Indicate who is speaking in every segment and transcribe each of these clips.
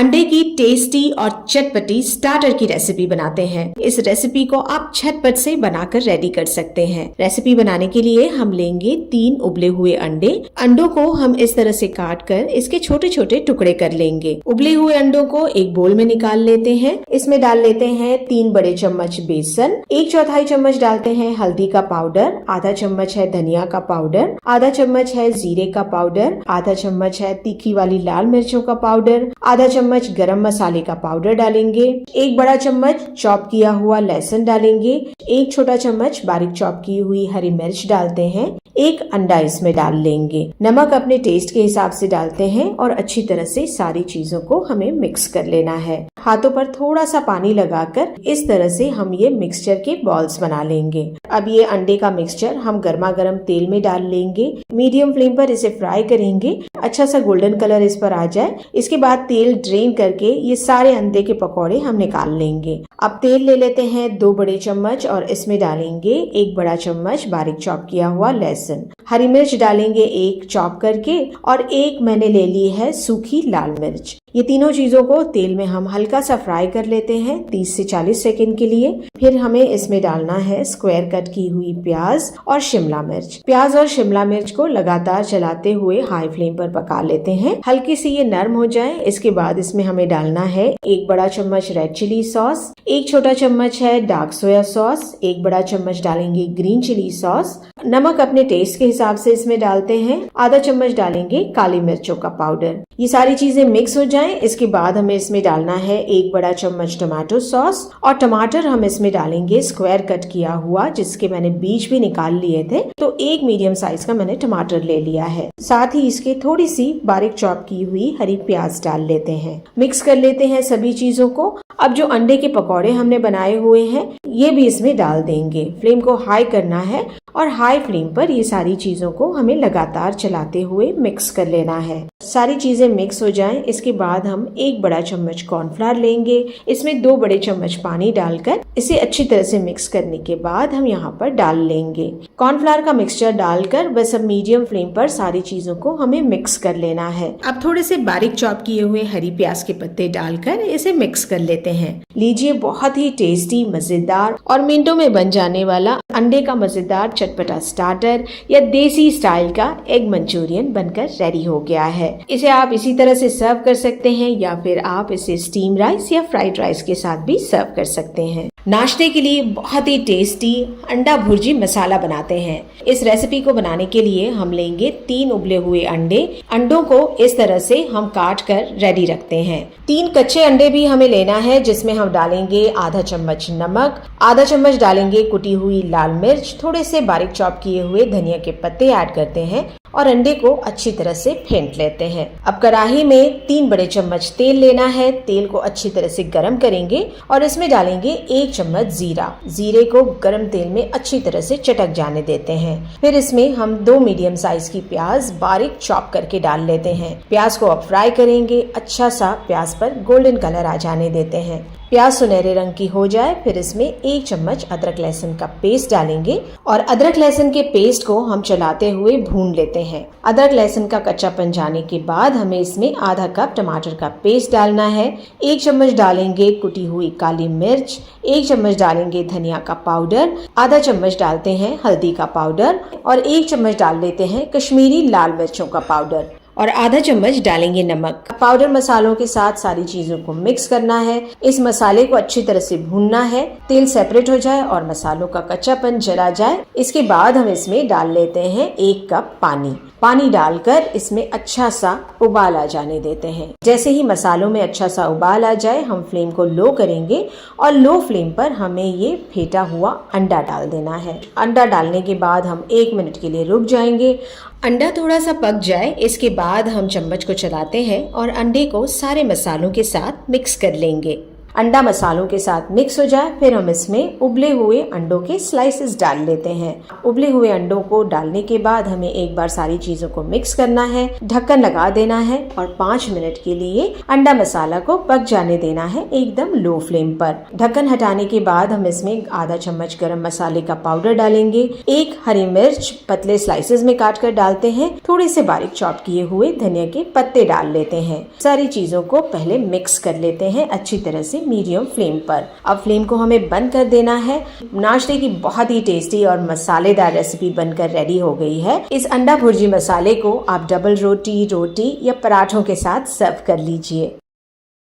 Speaker 1: अंडे की टेस्टी और चटपटी स्टार्टर की रेसिपी बनाते हैं। इस रेसिपी को आप झटपट से बनाकर रेडी कर सकते हैं। रेसिपी बनाने के लिए हम लेंगे 3 उबले हुए अंडे। अंडों को हम इस तरह से काट कर इसके छोटे छोटे टुकड़े कर लेंगे। उबले हुए अंडों को एक बोल में निकाल लेते हैं। इसमें डाल लेते हैं 3 बड़े चम्मच बेसन, 1/4 चम्मच डालते हैं हल्दी का पाउडर, आधा चम्मच है धनिया का पाउडर, आधा चम्मच है जीरे का पाउडर, आधा चम्मच है तीखी वाली लाल मिर्चों का पाउडर, आधा चम्मच गरम मसाले का पाउडर डालेंगे, 1 बड़ा चम्मच चॉप किया हुआ लहसुन डालेंगे, 1 छोटा चम्मच बारीक चॉप की हुई हरी मिर्च डालते हैं, 1 अंडा इसमें डाल लेंगे। नमक अपने टेस्ट के हिसाब से डालते हैं और अच्छी तरह से सारी चीजों को हमें मिक्स कर लेना है। हाथों पर थोड़ा सा पानी लगाकर इस तरह से हम ये मिक्सचर के बॉल्स बना लेंगे। अब ये अंडे का मिक्सचर हम गर्मा गर्म तेल में डाल लेंगे। मीडियम फ्लेम पर इसे फ्राई करेंगे, अच्छा सा गोल्डन कलर इस पर आ जाए। इसके बाद तेल ड्रेन करके ये सारे अंडे के पकौड़े हम निकाल लेंगे। अब तेल ले लेते हैं 2 बड़े चम्मच और इसमें डालेंगे 1 बड़ा चम्मच बारीक चॉप किया हुआ लहसुन, हरी मिर्च डालेंगे 1 चॉप करके और 1 मैंने ले ली है सूखी लाल मिर्च। ये तीनों चीजों को तेल में हम हल्का सा फ्राई कर लेते हैं 30 से 40 सेकंड के लिए। फिर हमें इसमें डालना है स्क्वायर कट की हुई प्याज और शिमला मिर्च। प्याज और शिमला मिर्च को लगातार चलाते हुए हाई फ्लेम पर पका लेते हैं। हल्की सी ये नरम हो जाए, इसके बाद इसमें हमें डालना है 1 बड़ा चम्मच रेड चिली सॉस, 1 छोटा चम्मच है डार्क सोया सॉस, 1 बड़ा चम्मच डालेंगे ग्रीन चिली सॉस। नमक अपने टेस्ट के हिसाब से इसमें डालते हैं, आधा चम्मच डालेंगे काली मिर्चों का पाउडर। ये सारी चीजें मिक्स हो जाए, इसके बाद हमें इसमें डालना है 1 बड़ा चम्मच टमाटो सॉस और टमाटर हम इसमें डालेंगे स्क्वायर कट किया हुआ, जिसके मैंने बीज भी निकाल लिए थे। तो 1 मीडियम साइज का मैंने टमाटर ले लिया है। साथ ही इसके थोड़ी सी बारीक चॉप की हुई हरी प्याज डाल लेते हैं। मिक्स कर लेते हैं सभी चीजों को। अब जो अंडे के पकौड़े हमने बनाए हुए हैं ये भी इसमें डाल देंगे। फ्लेम को हाई करना है और हाई फ्लेम पर ये सारी चीजों को हमें लगातार चलाते हुए मिक्स कर लेना है। सारी चीजें मिक्स हो जाएं, इसके बाद हम 1 बड़ा चम्मच कॉर्नफ्लावर लेंगे। इसमें 2 बड़े चम्मच पानी डालकर इसे अच्छी तरह से मिक्स करने के बाद हम यहाँ पर डाल लेंगे। कॉर्नफ्लावर का मिक्सचर डालकर बस अब मीडियम फ्लेम पर सारी चीजों को हमें मिक्स कर लेना है। अब थोड़े से बारीक चॉप किए हुए हरी प्याज के पत्ते डालकर इसे मिक्स कर लेते हैं। लीजिए, बहुत ही टेस्टी, मजेदार और मिनटों में बन जाने वाला अंडे का मजेदार चटपटा स्टार्टर या देसी स्टाइल का एग मंचूरियन बनकर रेडी हो गया है। इसे आप इसी तरह से सर्व कर सकते हैं या फिर आप इसे स्टीम राइस या फ्राइड राइस के साथ भी सर्व कर सकते हैं। नाश्ते के लिए बहुत ही टेस्टी अंडा भुर्जी मसाला बनाते हैं। इस रेसिपी को बनाने के लिए हम लेंगे 3 उबले हुए अंडे। अंडों को इस तरह से हम काट कर रेडी रखते हैं। 3 कच्चे अंडे भी हमें लेना है, जिसमें हम डालेंगे आधा चम्मच नमक, आधा चम्मच डालेंगे कुटी हुई लाल मिर्च, थोड़े से बारीक चॉप किए हुए धनिया के पत्ते ऐड करते हैं और अंडे को अच्छी तरह से फेंट लेते हैं। अब कढ़ाई में 3 बड़े चम्मच तेल लेना है। तेल को अच्छी तरह से गरम करेंगे और इसमें डालेंगे 1 चम्मच जीरा। जीरे को गरम तेल में अच्छी तरह से चटक जाने देते हैं। फिर इसमें हम 2 मीडियम साइज की प्याज बारीक चॉप करके डाल लेते हैं। प्याज को अब फ्राई करेंगे, अच्छा सा प्याज पर गोल्डन कलर आ जाने देते हैं। प्याज सुनहरे रंग की हो जाए फिर इसमें 1 चम्मच अदरक लहसुन का पेस्ट डालेंगे और अदरक लहसुन के पेस्ट को हम चलाते हुए भून लेते हैं। अदरक लहसुन का कच्चापन जाने के बाद हमें इसमें आधा कप टमाटर का पेस्ट डालना है। 1 चम्मच डालेंगे कुटी हुई काली मिर्च, 1 चम्मच डालेंगे धनिया का पाउडर, आधा चम्मच डालते हैं हल्दी का पाउडर और 1 चम्मच डाल लेते हैं कश्मीरी लाल मिर्चों का पाउडर और आधा चम्मच डालेंगे नमक। पाउडर मसालों के साथ सारी चीजों को मिक्स करना है। इस मसाले को अच्छी तरह से भूनना है, तेल सेपरेट हो जाए और मसालों का कच्चापन चला जाए। इसके बाद हम इसमें डाल लेते हैं 1 कप पानी। पानी डालकर इसमें अच्छा सा उबाल आ जाने देते हैं। जैसे ही मसालों में अच्छा सा उबाल आ जाए हम फ्लेम को लो करेंगे और लो फ्लेम पर हमें ये फेंटा हुआ अंडा डाल देना है। अंडा डालने के बाद हम 1 मिनट के लिए रुक जाएंगे। अंडा थोड़ा सा पक जाए, इसके बाद हम चम्मच को चलाते हैं और अंडे को सारे मसालों के साथ मिक्स कर लेंगे। अंडा मसालों के साथ मिक्स हो जाए फिर हम इसमें उबले हुए अंडों के स्लाइसेस डाल लेते हैं। उबले हुए अंडों को डालने के बाद हमें एक बार सारी चीजों को मिक्स करना है, ढक्कन लगा देना है और 5 मिनट के लिए अंडा मसाला को पक जाने देना है एकदम लो फ्लेम पर। ढक्कन हटाने के बाद हम इसमें आधा चम्मच गरम मसाले का पाउडर डालेंगे, 1 हरी मिर्च पतले स्लाइसेस में काट कर डालते हैं, थोड़े से बारीक चॉप किए हुए धनिया के पत्ते डाल लेते हैं। सारी चीजों को पहले मिक्स कर लेते हैं अच्छी तरह से मीडियम फ्लेम पर। अब फ्लेम को हमें बंद कर देना है। नाश्ते की बहुत ही टेस्टी और मसालेदार रेसिपी बनकर रेडी हो गई है। इस अंडा भुर्जी मसाले को आप डबल रोटी या पराठों के साथ सर्व कर लीजिए।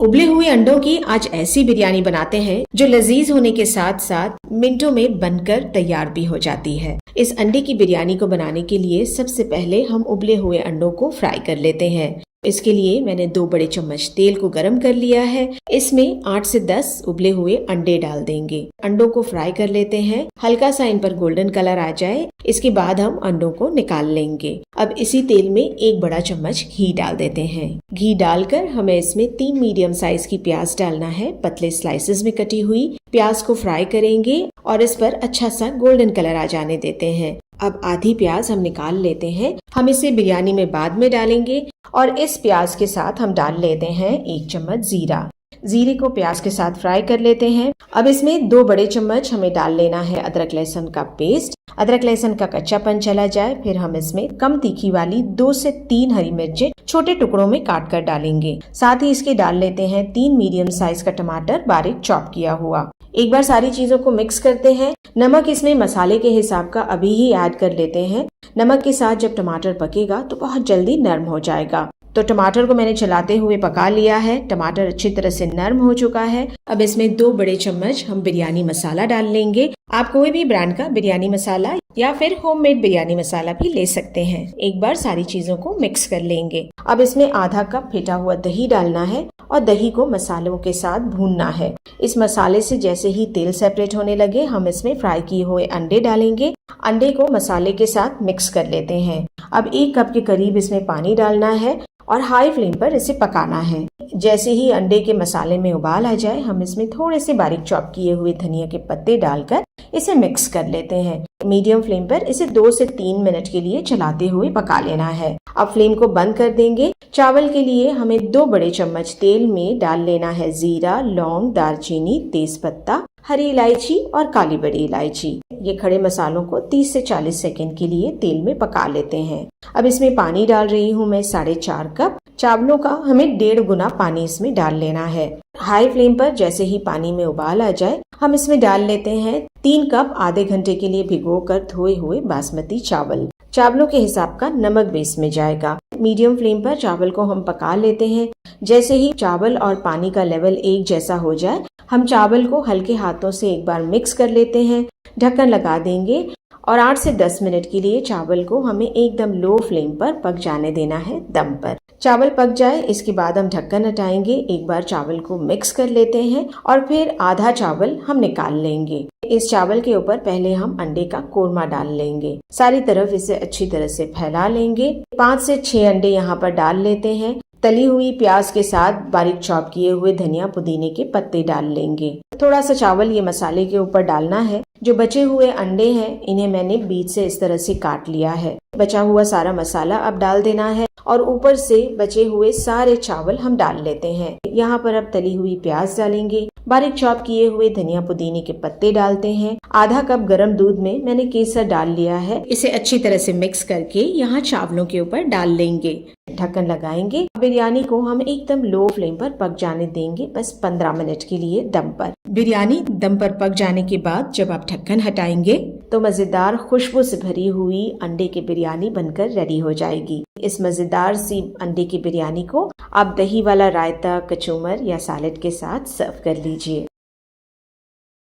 Speaker 1: उबले हुए अंडों की आज ऐसी बिरयानी बनाते हैं जो लजीज होने के साथ साथ मिनटों में बनकर तैयार भी हो जाती है। इस अंडे की बिरयानी को बनाने के लिए सबसे पहले हम उबले हुए अंडों को फ्राई कर लेते हैं। इसके लिए मैंने 2 बड़े चम्मच तेल को गरम कर लिया है। इसमें 8 से 10 उबले हुए अंडे डाल देंगे। अंडों को फ्राई कर लेते हैं, हल्का सा इन पर गोल्डन कलर आ जाए इसके बाद हम अंडों को निकाल लेंगे। अब इसी तेल में 1 बड़ा चम्मच घी डाल देते हैं। घी डालकर हमें इसमें 3 मीडियम साइज की प्याज डालना है, पतले स्लाइसेस में कटी हुई। प्याज को फ्राई करेंगे और इस पर अच्छा सा गोल्डन कलर आ जाने देते हैं। अब आधी प्याज हम निकाल लेते हैं, हम इसे बिरयानी में बाद में डालेंगे। और इस प्याज के साथ हम डाल लेते हैं 1 चम्मच जीरा। जीरे को प्याज के साथ फ्राई कर लेते हैं। अब इसमें 2 बड़े चम्मच हमें डाल लेना है अदरक लहसुन का पेस्ट। अदरक लहसुन का कच्चापन चला जाए फिर हम इसमें कम तीखी वाली 2 से 3 हरी मिर्चें छोटे टुकड़ों में काट कर डालेंगे। साथ ही इसके डाल लेते हैं 3 मीडियम साइज का टमाटर बारीक चॉप किया हुआ। एक बार सारी चीजों को मिक्स करते हैं। नमक इसमें मसाले के हिसाब का अभी ही ऐड कर लेते हैं। नमक के साथ जब टमाटर पकेगा तो बहुत जल्दी नरम हो जाएगा। तो टमाटर को मैंने चलाते हुए पका लिया है। टमाटर अच्छी तरह से नरम हो चुका है। अब इसमें 2 बड़े चम्मच हम बिरयानी मसाला डाल लेंगे। आप कोई भी ब्रांड का बिरयानी मसाला या फिर होममेड बिरयानी मसाला भी ले सकते हैं। एक बार सारी चीजों को मिक्स कर लेंगे। अब इसमें आधा कप फेटा हुआ दही डालना है और दही को मसालों के साथ भूनना है। इस मसाले से जैसे ही तेल सेपरेट होने लगे हम इसमें फ्राई किए हुए अंडे डालेंगे। अंडे को मसाले के साथ मिक्स कर लेते हैं। अब 1 कप के करीब इसमें पानी डालना है और हाई फ्लेम पर इसे पकाना है। जैसे ही अंडे के मसाले में उबाल आ जाए हम इसमें थोड़े से बारीक चॉप किए हुए धनिया के पत्ते डालकर इसे मिक्स कर लेते हैं। मीडियम फ्लेम पर इसे 2 से 3 मिनट के लिए चलाते हुए पका लेना है। अब फ्लेम को बंद कर देंगे। चावल के लिए हमें 2 बड़े चम्मच तेल में डाल लेना है जीरा, लौंग, दालचीनी, तेज पत्ता, हरी इलायची और काली बड़ी इलायची। ये खड़े मसालों को 30 से 40 सेकंड के लिए तेल में पका लेते हैं। अब इसमें पानी डाल रही हूँ मैं 4.5 कप। चावलों का हमें 1.5 गुना पानी इसमें डाल लेना है। हाई फ्लेम पर जैसे ही पानी में उबाल आ जाए हम इसमें डाल लेते हैं 3 कप आधे घंटे के लिए भिगोकर धोए हुए बासमती चावल। चावलों के हिसाब का नमक भी इसमें जाएगा। मीडियम फ्लेम पर चावल को हम पका लेते हैं। जैसे ही चावल और पानी का लेवल एक जैसा हो जाए हम चावल को हल्के हाथों से एक बार मिक्स कर लेते हैं। ढक्कन लगा देंगे और 8 से 10 मिनट के लिए चावल को हमें एकदम लो फ्लेम पर पक जाने देना है दम पर। चावल पक जाए इसके बाद हम ढक्कन हटाएंगे, एक बार चावल को मिक्स कर लेते हैं और फिर आधा चावल हम निकाल लेंगे। इस चावल के ऊपर पहले हम अंडे का कोरमा डाल लेंगे। सारी तरफ इसे अच्छी तरह से फैला लेंगे। 5 से 6 अंडे यहाँ पर डाल लेते हैं। तली हुई प्याज के साथ बारीक चॉप किए हुए धनिया पुदीने के पत्ते डाल लेंगे। थोड़ा सा चावल ये मसाले के ऊपर डालना है। जो बचे हुए अंडे हैं इन्हें मैंने बीच से इस तरह से काट लिया है। बचा हुआ सारा मसाला अब डाल देना है और ऊपर से बचे हुए सारे चावल हम डाल लेते हैं। यहाँ पर अब तली हुई प्याज डालेंगे। बारीक चॉप किए हुए धनिया पुदीने के पत्ते डालते हैं। आधा कप गरम दूध में मैंने केसर डाल लिया है। इसे अच्छी तरह से मिक्स करके यहाँ चावलों के ऊपर डाल लेंगे। ढक्कन लगाएंगे। बिरयानी को हम एकदम लो फ्लेम पर पक जाने देंगे, बस 15 मिनट के लिए दम पर। बिरयानी दम पर पक जाने के बाद जब आप ढक्कन हटाएंगे तो मजेदार खुशबू से भरी हुई अंडे की बिरयानी बनकर रेडी हो जाएगी। इस मजेदार सी अंडे की बिरयानी को आप दही वाला रायता, कचूमर या सैलेड के साथ सर्व कर लीजिए।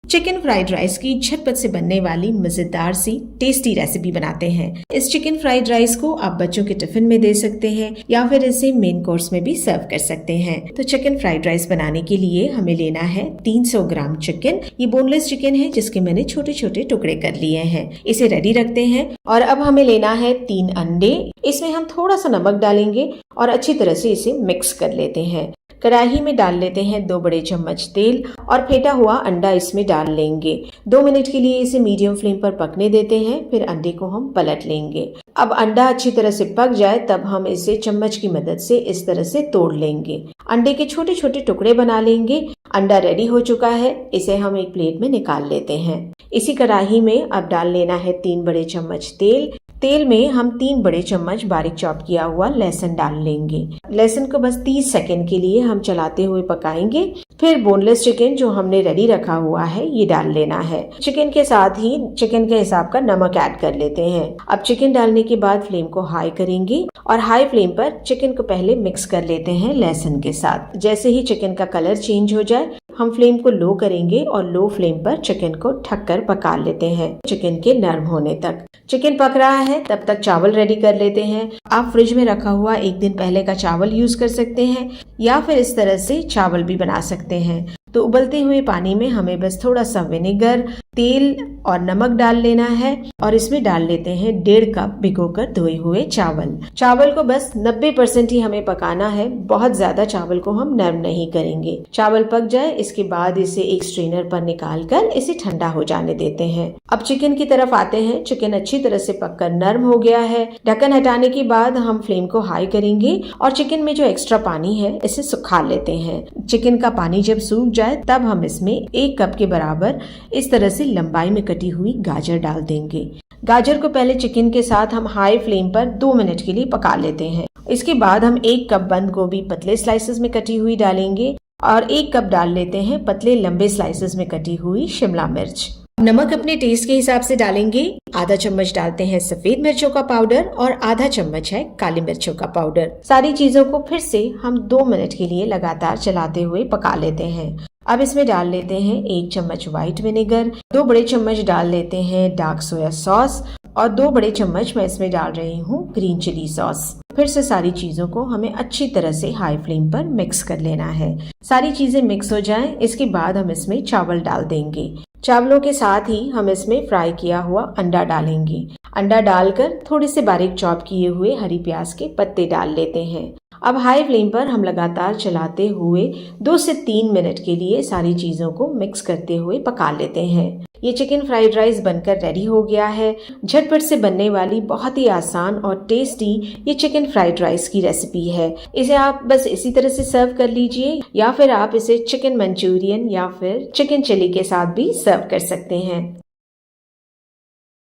Speaker 1: चिकन फ्राइड राइस की झटपट से बनने वाली मजेदार सी टेस्टी रेसिपी बनाते हैं। इस चिकन फ्राइड राइस को आप बच्चों के टिफिन में दे सकते हैं या फिर इसे मेन कोर्स में भी सर्व कर सकते हैं। तो चिकन फ्राइड राइस बनाने के लिए हमें लेना है 300 ग्राम चिकन। ये बोनलेस चिकन है जिसके मैंने छोटे छोटे टुकड़े कर लिए हैं। इसे रेडी रखते हैं और अब हमें लेना है 3 अंडे। इसमें हम थोड़ा सा नमक डालेंगे और अच्छी तरह से इसे मिक्स कर लेते हैं। कढ़ाई में डाल लेते हैं 2 बड़े चम्मच तेल और फेंटा हुआ अंडा इसमें डाल लेंगे। 2 मिनट के लिए इसे मीडियम फ्लेम पर पकने देते हैं, फिर अंडे को हम पलट लेंगे। अब अंडा अच्छी तरह से पक जाए तब हम इसे चम्मच की मदद से इस तरह से तोड़ लेंगे। अंडे के छोटे छोटे टुकड़े बना लेंगे। अंडा रेडी हो चुका है, इसे हम एक प्लेट में निकाल लेते हैं। इसी कढ़ाई में अब डाल लेना है 3 बड़े चम्मच तेल। तेल में हम 3 बड़े चम्मच बारीक चॉप किया हुआ लहसुन डाल लेंगे। लहसुन को बस 30 सेकंड के लिए हम चलाते हुए पकाएंगे। फिर बोनलेस चिकन जो हमने रेडी रखा हुआ है ये डाल लेना है। चिकन के साथ ही चिकन के हिसाब का नमक ऐड कर लेते हैं। अब चिकन डालने के बाद फ्लेम को हाई करेंगे और हाई फ्लेम पर चिकन को पहले मिक्स कर लेते हैं लहसुन के साथ। जैसे ही चिकन का कलर चेंज हो जाए हम फ्लेम को लो करेंगे और लो फ्लेम पर चिकन को ढककर पका लेते हैं चिकन के नरम होने तक। चिकन पक रहा है तब तक चावल रेडी कर लेते हैं। आप फ्रिज में रखा हुआ 1 दिन पहले का चावल यूज कर सकते हैं या फिर इस तरह से चावल भी बना सकते हैं। तो उबलते हुए पानी में हमें बस थोड़ा सा विनेगर, तेल और नमक डाल लेना है और इसमें डाल लेते हैं 1.5 कप भिगोकर धोए हुए चावल। चावल को बस 90% ही हमें पकाना है, बहुत ज्यादा चावल को हम नरम नहीं करेंगे। चावल पक जाए इसके बाद इसे एक स्ट्रेनर पर निकाल कर इसे ठंडा हो जाने देते हैं। अब चिकन की तरफ आते हैं। चिकन अच्छी तरह से पककर नरम हो गया है। ढक्कन हटाने के बाद हम फ्लेम को हाई करेंगे और चिकन में जो एक्स्ट्रा पानी है इसे सुखा लेते हैं। चिकन का पानी जब सूख जाए तब हम इसमें 1 कप के बराबर इस तरह से लंबाई में कटी हुई गाजर डाल देंगे। गाजर को पहले चिकन के साथ हम हाई फ्लेम पर 2 मिनट के लिए पका लेते हैं। इसके बाद हम 1 कप बंद गोभी पतले स्लाइसेस में कटी हुई डालेंगे और 1 कप डाल लेते हैं पतले लंबे स्लाइसेस में कटी हुई शिमला मिर्च। नमक अपने टेस्ट के हिसाब से डालेंगे। आधा चम्मच डालते हैं सफेद मिर्चों का पाउडर और आधा चम्मच है काली मिर्चों का पाउडर। सारी चीजों को फिर से हम 2 मिनट के लिए लगातार चलाते हुए पका लेते हैं। अब इसमें डाल लेते हैं 1 चम्मच व्हाइट विनेगर, 2 बड़े चम्मच डाल लेते हैं डार्क सोया सॉस और 2 बड़े चम्मच मैं इसमें डाल रही हूँ ग्रीन चिली सॉस। फिर से सारी चीजों को हमें अच्छी तरह से हाई फ्लेम पर मिक्स कर लेना है। सारी चीजें मिक्स हो जाएं, इसके बाद हम इसमें चावल डाल देंगे। चावलों के साथ ही हम इसमें फ्राई किया हुआ अंडा डालेंगे। अंडा डालकर थोड़े से बारीक चॉप किए हुए हरी प्याज के पत्ते डाल लेते हैं। अब हाई फ्लेम पर हम लगातार चलाते हुए 2 से 3 मिनट के लिए सारी चीजों को मिक्स करते हुए पका लेते हैं। ये चिकन फ्राइड राइस बनकर रेडी हो गया है। झटपट से बनने वाली बहुत ही आसान और टेस्टी ये चिकन फ्राइड राइस की रेसिपी है। इसे आप बस इसी तरह से सर्व कर लीजिए या फिर आप इसे चिकन मंचूरियन या फिर चिकन चिली के साथ भी सर्व कर सकते हैं।